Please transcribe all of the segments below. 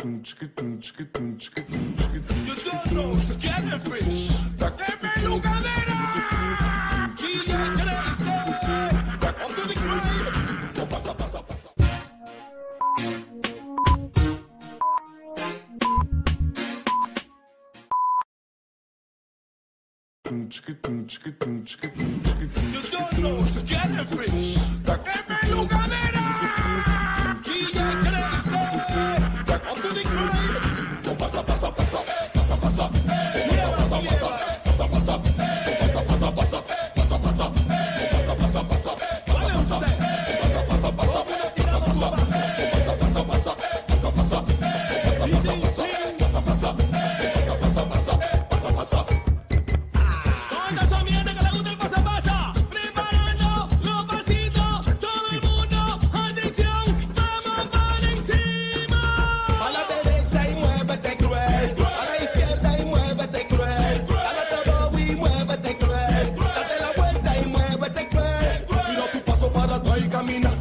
You don't know, scatter fish. ¡Deme Lugadera! Guilla crece. On to the grind. No pasa, pasa, pasa. You don't know, scatter fish. ¡Deme Lugadera! Guilla crece. On to the grind. No pasa, pasa, pasa. Pasa, pasa. Pasa, pasa, pasa. Pasa, pasa. Pasa, pasa, pasa. Pasa, pasa. Pasa, pasa, pasa. Pasa, pasa. Pasa, pasa, pasa. Pasa, pasa. Pasa, pasa, pasa. Pasa, pasa. Pasa, pasa, pasa. Pasa, pasa. Pasa, pasa, pasa. Pasa, pasa. Toda tu mierda que le gusta el pasa pasa, preparando los pasitos, todo el mundo, atención, vamos para encima. A la derecha y muévete cruel. A la izquierda y muévete cruel. Dale todo y muévete cruel. Date la vuelta y muévete cruel. Tira tu paso para atrás y camina.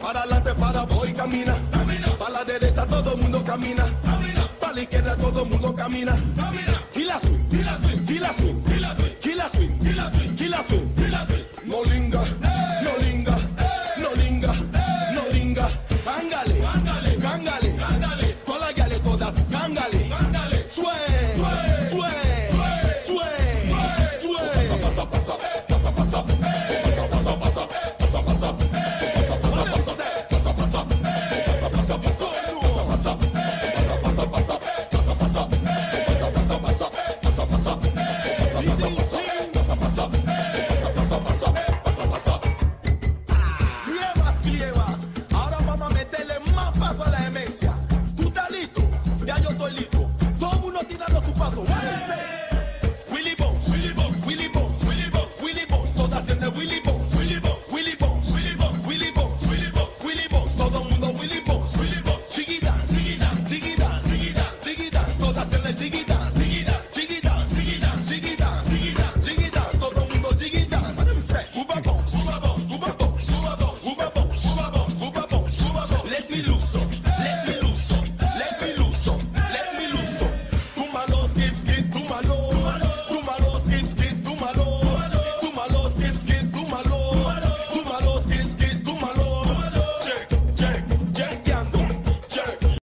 Para adelante, para voy, camina. Para la derecha todo el mundo camina. Para la izquierda todo el mundo camina. Gila swing, gila swing, gila swing.